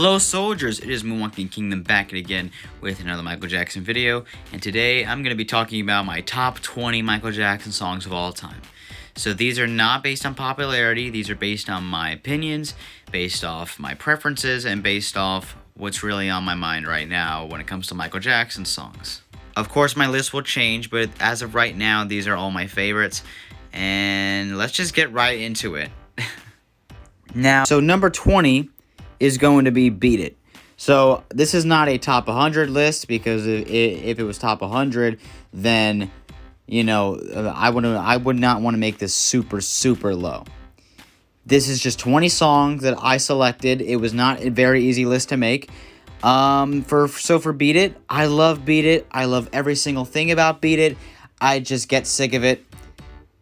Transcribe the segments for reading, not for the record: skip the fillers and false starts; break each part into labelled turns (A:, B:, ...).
A: Hello soldiers, it is Moonwalking Kingdom back again with another Michael Jackson video, and today I'm going to be talking about my top 20 Michael Jackson songs of all time. So these are not based on popularity, these are based on my opinions, based off my preferences, and based off what's really on my mind right now when it comes to Michael Jackson songs. Of course my list will change, but as of right now these are all my favorites, and let's just get right into it. So number 20 is going to be Beat It. So this is not a top 100 list, because if it was top 100, then, you know, I would not want to make this super low. This is just 20 songs that I selected. It was not a very easy list to make. For Beat It, I love Beat It. I love every single thing about Beat It. I just get sick of it.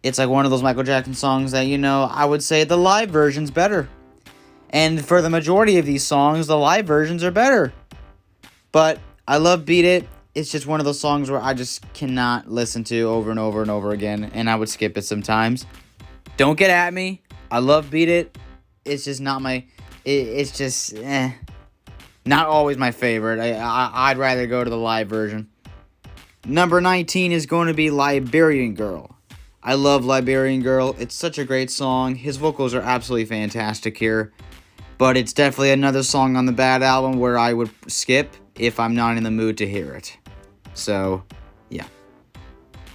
A: It's like one of those Michael Jackson songs that, you know, I would say the live version's better. And for the majority of these songs, the live versions are better. But I love Beat It. It's just one of those songs where I just cannot listen to over and over and over again, and I would skip it sometimes. Don't get at me. I love Beat It. It's just not my... It's just... Not always my favorite. I'd rather go to the live version. Number 19 is going to be Liberian Girl. I love Liberian Girl. It's such a great song. His vocals are absolutely fantastic here. But it's definitely another song on the Bad album where I would skip if I'm not in the mood to hear it. So, yeah.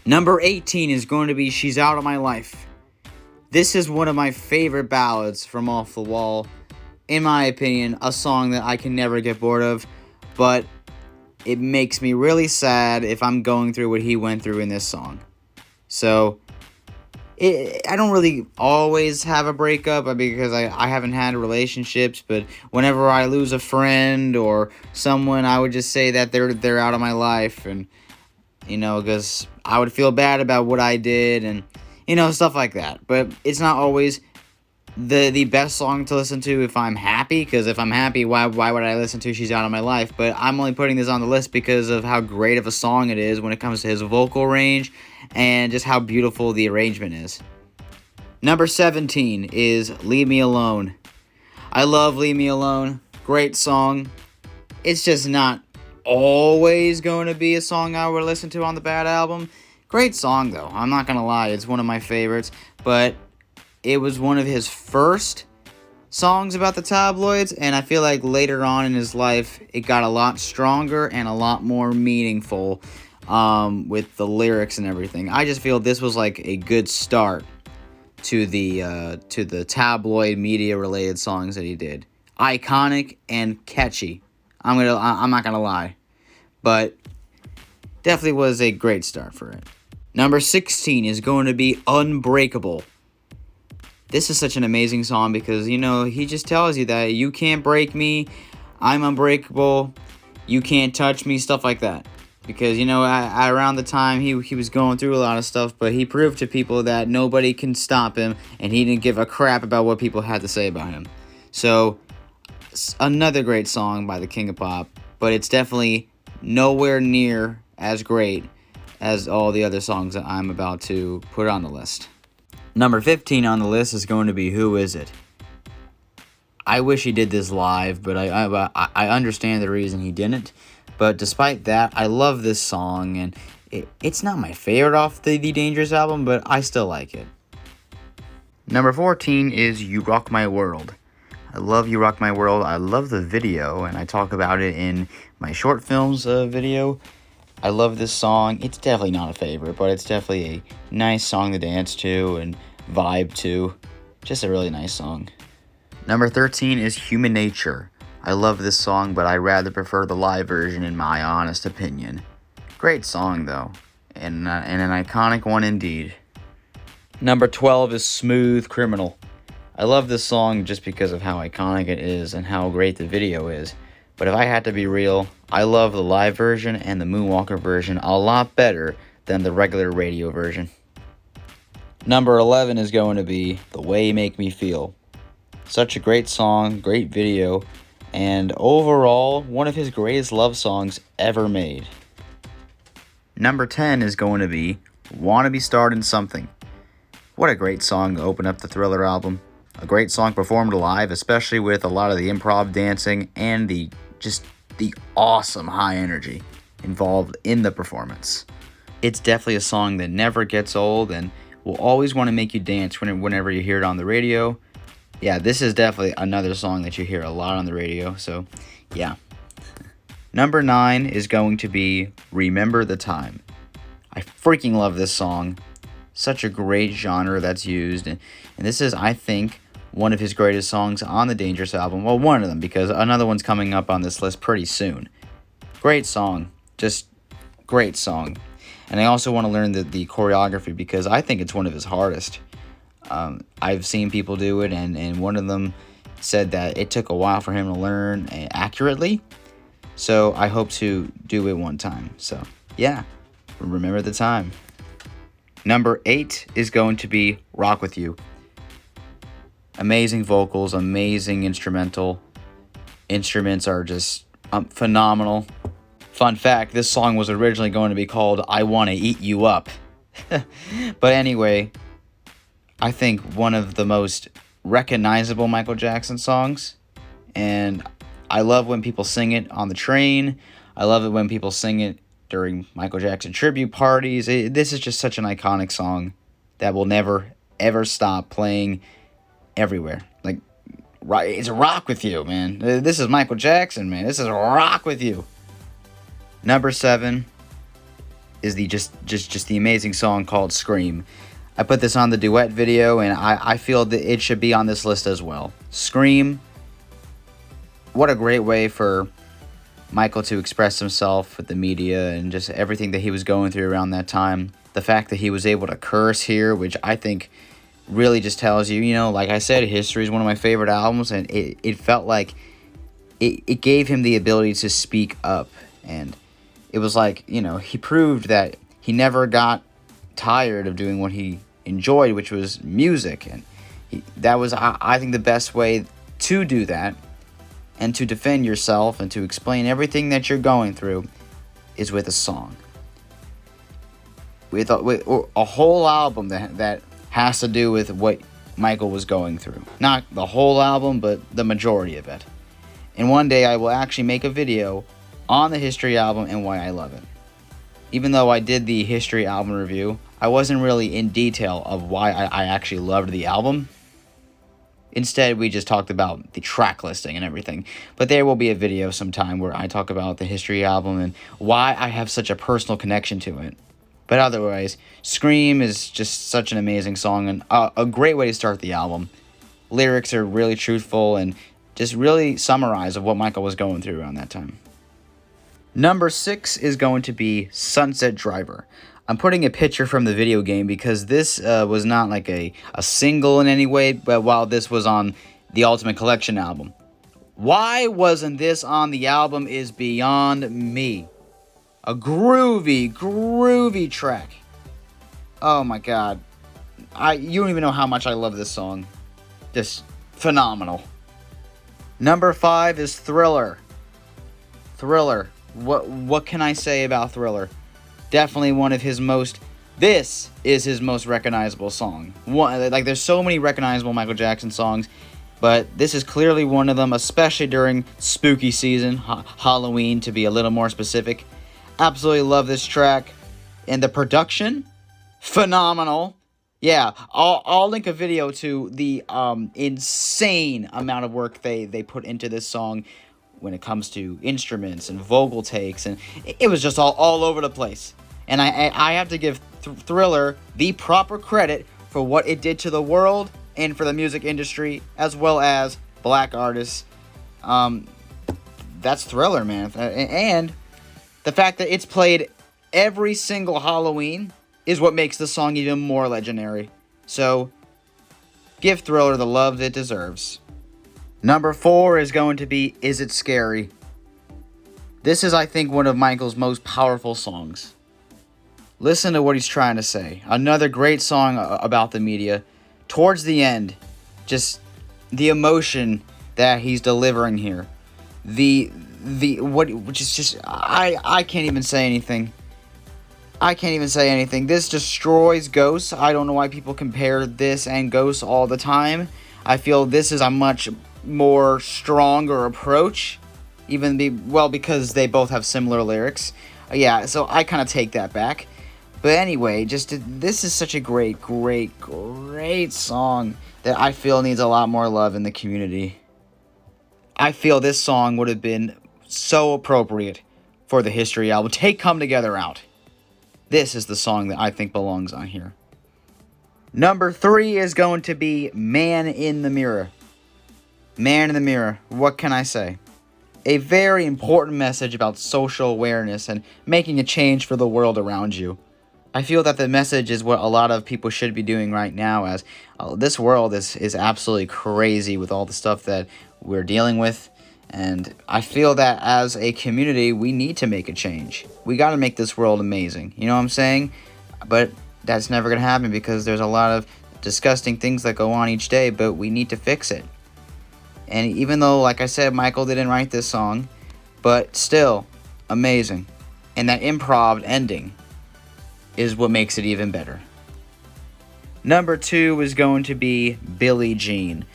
A: Number 18 is going to be She's Out of My Life. This is one of my favorite ballads from Off the Wall. In my opinion, a song that I can never get bored of. But it makes me really sad if I'm going through what he went through in this song. So... I don't really always have a breakup because I haven't had relationships, but whenever I lose a friend or someone, I would just say that they're out of my life, and, you know, because I would feel bad about what I did and, you know, stuff like that. But it's not always the best song to listen to if I'm happy, because if I'm happy, why would I listen to She's Out of My Life? But I'm only putting this on the list because of how great of a song it is when it comes to his vocal range and just how beautiful the arrangement is. Number 17 is Leave Me Alone. I love Leave Me Alone. Great song. It's just not always going to be a song I would listen to on the Bad album. Great song, though. I'm not going to lie. It's one of my favorites. But it was one of his first songs about the tabloids, and I feel like later on in his life, it got a lot stronger and a lot more meaningful with the lyrics and everything. I just feel this was like a good start to the tabloid media related songs that he did. Iconic and catchy. I'm not gonna lie, but definitely was a great start for it. Number 16 is going to be Unbreakable. This is such an amazing song because, you know, he just tells you that you can't break me, I'm unbreakable, you can't touch me, stuff like that. Because, you know, around the time he was going through a lot of stuff, but he proved to people that nobody can stop him, and he didn't give a crap about what people had to say about him. So, another great song by the King of Pop, but it's definitely nowhere near as great as all the other songs that I'm about to put on the list. Number 15 on the list is going to be Who Is It? I wish he did this live, but I understand the reason he didn't. But despite that, I love this song, and it's not my favorite off the Dangerous album, but I still like it. Number 14 is You Rock My World. I love You Rock My World. I love the video, and I talk about it in my short films video. I love this song. It's definitely not a favorite, but it's definitely a nice song to dance to and vibe to. Just a really nice song. Number 13 is Human Nature. I love this song, but I rather prefer the live version in my honest opinion. Great song, though, and an iconic one indeed. Number 12 is Smooth Criminal. I love this song just because of how iconic it is and how great the video is. But if I had to be real, I love the live version and the Moonwalker version a lot better than the regular radio version. Number 11 is going to be The Way You Make Me Feel. Such a great song, great video, and overall, one of his greatest love songs ever made. Number 10 is going to be Wanna Be Startin' Something. What a great song to open up the Thriller album. A great song performed live, especially with a lot of the improv dancing and the awesome high energy involved in the performance. It's definitely a song that never gets old and will always want to make you dance whenever you hear it on the radio. Yeah, this is definitely another song that you hear a lot on the radio, so yeah. Number 9 is going to be Remember the Time. I freaking love this song. Such a great genre that's used, and this is, I think, one of his greatest songs on the Dangerous album. Well, one of them, because another one's coming up on this list pretty soon. Great song. Just great song. And I also want to learn the choreography, because I think it's one of his hardest. I've seen people do it, and one of them said that it took a while for him to learn accurately. So I hope to do it one time. So, yeah. Remember the Time. Number 8 is going to be Rock With You. Amazing vocals, amazing instrumental. Instruments are just phenomenal. Fun fact, this song was originally going to be called I Wanna Eat You Up. But anyway, I think one of the most recognizable Michael Jackson songs. And I love when people sing it on the train. I love it when people sing it during Michael Jackson tribute parties. This is just such an iconic song that will never, ever stop playing everywhere. Like, it's a Rock With You, man. This is Michael Jackson, man. This is a Rock With You. Number 7 is the just the amazing song called Scream. I put this on the duet video, and I feel that it should be on this list as well. Scream. What a great way for Michael to express himself with the media and just everything that he was going through around that time. The fact that he was able to curse here, which I think really just tells you, like I said, History is one of my favorite albums, and it felt like it gave him the ability to speak up. And it was like, he proved that he never got tired of doing what he enjoyed, which was music. And that was, I think, the best way to do that and to defend yourself and to explain everything that you're going through is with a song. With a whole album that has to do with what Michael was going through. Not the whole album, but the majority of it. And one day I will actually make a video on the History album and why I love it. Even though I did the History album review, I wasn't really in detail of why I actually loved the album. Instead, we just talked about the track listing and everything. But there will be a video sometime where I talk about the History album and why I have such a personal connection to it. But otherwise, Scream is just such an amazing song and a great way to start the album. Lyrics are really truthful and just really summarize of what Michael was going through around that time. Number 6 is going to be Sunset Driver. I'm putting a picture from the video game because this was not like a single in any way, but while this was on the Ultimate Collection album. Why wasn't this on the album is beyond me. A groovy track. Oh my god. You don't even know how much I love this song. Just phenomenal. Number 5 is Thriller. Thriller. What can I say about Thriller? Definitely one of his most... This is his most recognizable song. There's so many recognizable Michael Jackson songs, but this is clearly one of them, especially during spooky season, Halloween to be a little more specific. Absolutely love this track. And the production, phenomenal. Yeah, I'll link a video to the insane amount of work they put into this song when it comes to instruments and vocal takes, and it was just all over the place. And I have to give Thriller the proper credit for what it did to the world and for the music industry, as well as black artists. That's Thriller, man. And the fact that it's played every single Halloween is what makes the song even more legendary. So, give Thriller the love it deserves. Number 4 is going to be Is It Scary? This is, I think, one of Michael's most powerful songs. Listen to what he's trying to say. Another great song about the media. Towards the end, just the emotion that he's delivering here. Which is just, I can't even say anything. I can't even say anything. This destroys Ghosts. I don't know why people compare this and Ghosts all the time. I feel this is a much more stronger approach, because they both have similar lyrics. Yeah, so I kind of take that back. But anyway, this is such a great, great, great song that I feel needs a lot more love in the community. I feel this song would have been so appropriate for the History album. Take Come Together out. This is the song that I think belongs on here. Number 3 is going to be Man in the Mirror. Man in the Mirror, what can I say? A very important message about social awareness and making a change for the world around you. I feel that the message is what a lot of people should be doing right now, as this world is absolutely crazy with all the stuff that we're dealing with. And I feel that as a community, we need to make a change. We got to make this world amazing. You know what I'm saying? But that's never going to happen because there's a lot of disgusting things that go on each day, but we need to fix it. And even though, like I said, Michael didn't write this song, but still, amazing. And that improv ending is what makes it even better. Number 2 is going to be Billie Jean.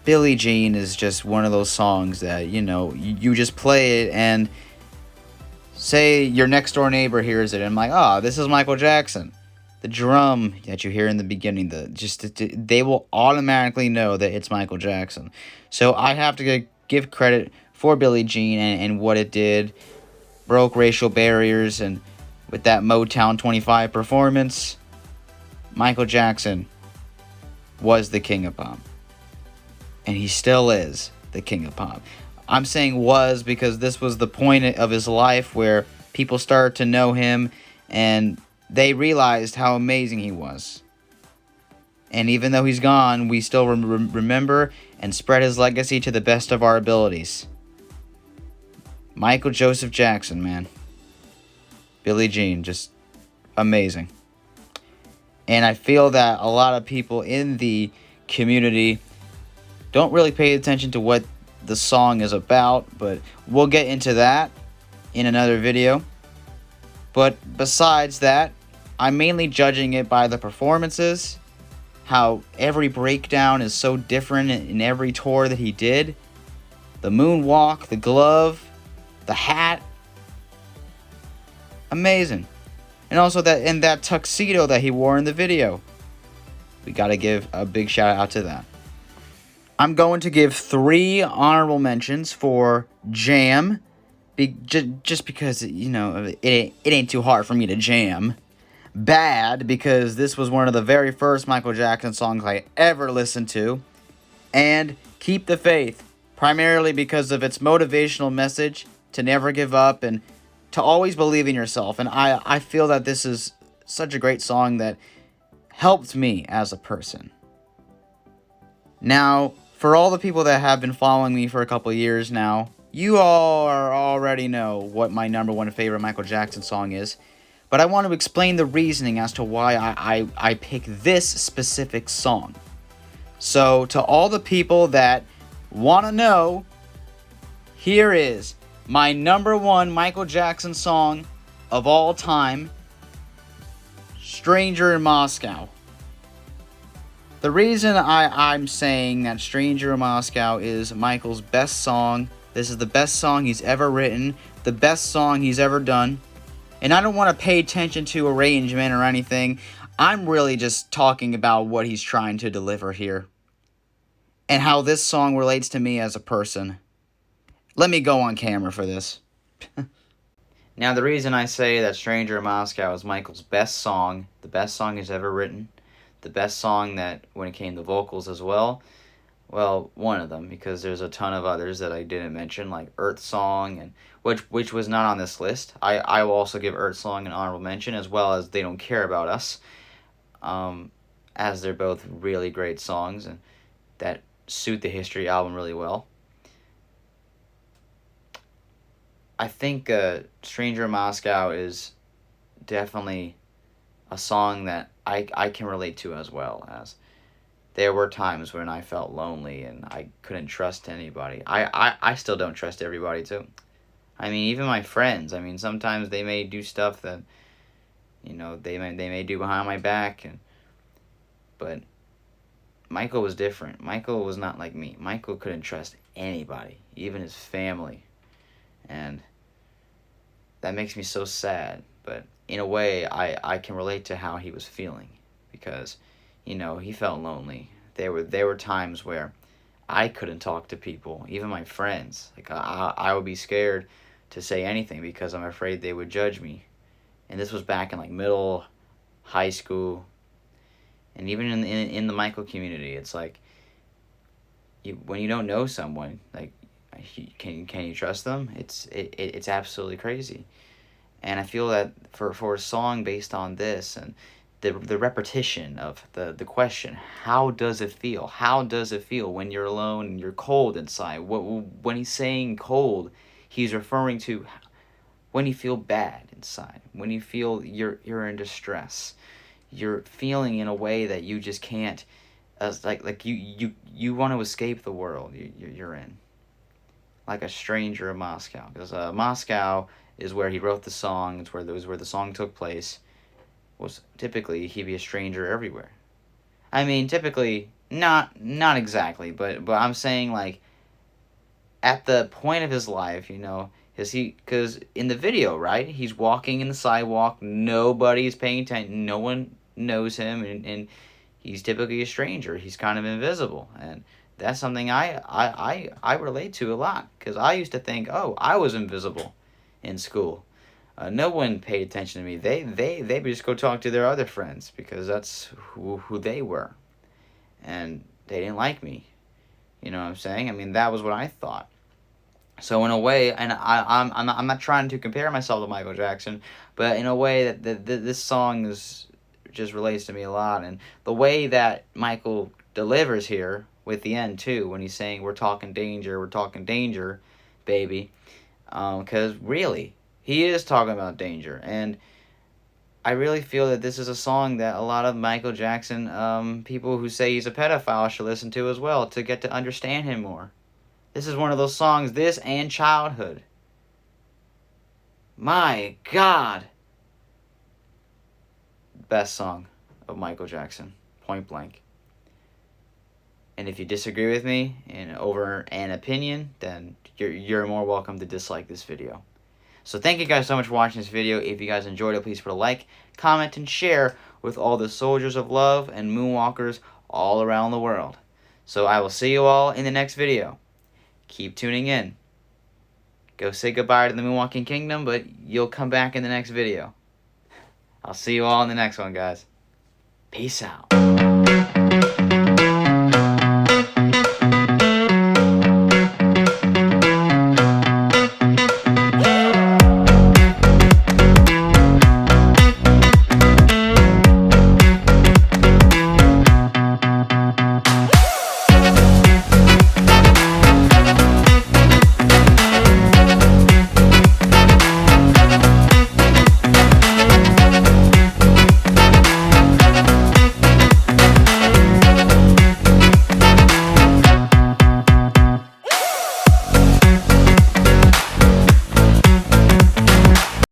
A: Billie Jean is just one of those songs that, you just play it and say your next door neighbor hears it and I'm like, oh, this is Michael Jackson. The drum that you hear in the beginning, they will automatically know that it's Michael Jackson. So I have to give credit for Billie Jean and what it did. Broke racial barriers, and with that Motown 25 performance, Michael Jackson was the king of pop. And he still is the king of pop. I'm saying was because this was the point of his life where people started to know him and they realized how amazing he was. And even though he's gone, we still remember and spread his legacy to the best of our abilities. Michael Joseph Jackson, man. Billie Jean, just amazing. And I feel that a lot of people in the community don't really pay attention to what the song is about, but we'll get into that in another video. But besides that, I'm mainly judging it by the performances, how every breakdown is so different in every tour that he did. The moonwalk, the glove, the hat. Amazing. And also that tuxedo that he wore in the video. We gotta give a big shout out to that. I'm going to give 3 honorable mentions for Jam. Just because, it ain't too hard for me to jam. Bad, because this was one of the very first Michael Jackson songs I ever listened to. And Keep the Faith, primarily because of its motivational message to never give up and to always believe in yourself. And I feel that this is such a great song that helped me as a person. Now, for all the people that have been following me for a couple years now, you all already know what my number 1 favorite Michael Jackson song is. But I want to explain the reasoning as to why I pick this specific song. So, to all the people that want to know, here is my number 1 Michael Jackson song of all time, Stranger in Moscow. The reason I'm saying that Stranger in Moscow is Michael's best song, this is the best song he's ever written, the best song he's ever done, and I don't want to pay attention to arrangement or anything. I'm really just talking about what he's trying to deliver here, and how this song relates to me as a person. Let me go on camera for this. Now, the reason I say that Stranger in Moscow is Michael's best song, the best song he's ever written, the best song that, when it came to vocals as well, one of them, because there's a ton of others that I didn't mention, like Earth Song, and which was not on this list. I will also give Earth Song an honorable mention, as well as They Don't Care About Us, as they're both really great songs and that suit the History album really well. I think Stranger in Moscow is definitely a song that I can relate to as well, as there were times when I felt lonely and I couldn't trust anybody. I still don't trust everybody too. I mean, even my friends. I mean, sometimes they may do stuff that, they may do behind my back, but Michael was different. Michael was not like me. Michael couldn't trust anybody, even his family. And that makes me so sad. But in a way, I can relate to how he was feeling, because, he felt lonely. There were times where I couldn't talk to people, even my friends. Like, I would be scared to say anything because I'm afraid they would judge me. And this was back in like middle, high school, and even in the Michael community. It's like, when you don't know someone, like, can you trust them? It's absolutely crazy. And I feel that for a song based on this, and the repetition of the question, how does it feel? How does it feel when you're alone and you're cold inside? When he's saying cold, he's referring to when you feel bad inside, when you feel you're in distress, you're feeling in a way that you just can't, like you want to escape the world you're in, like a stranger in Moscow, because Moscow is where he wrote the song. It's where the song took place. Was typically he'd be a stranger everywhere. I mean, typically not exactly, but I'm saying, like, at the point of his life, because in the video, right, he's walking in the sidewalk, nobody's paying attention, no one knows him, and he's typically a stranger. He's kind of invisible, and that's something I relate to a lot, because I used to think, oh, I was invisible in school. No one paid attention to me. They would just go talk to their other friends because that's who they were, and they didn't like me. You know what I'm saying? I mean, that was what I thought. So in a way, and I'm not trying to compare myself to Michael Jackson, but in a way that this song just relates to me a lot, and the way that Michael delivers here with the end too, when he's saying we're talking danger, baby, because really he is talking about danger, and I really feel that this is a song that a lot of Michael Jackson people who say he's a pedophile should listen to as well, to get to understand him more. This is one of those songs, this and Childhood. My God. Best song of Michael Jackson, point blank. And if you disagree with me and over an opinion, then you're more welcome to dislike this video. So thank you guys so much for watching this video. If you guys enjoyed it, please put a like, comment, and share with all the soldiers of love and moonwalkers all around the world. So I will see you all in the next video. Keep tuning in. Go say goodbye to the Moonwalking Kingdom, but you'll come back in the next video. I'll see you all in the next one, guys. Peace out.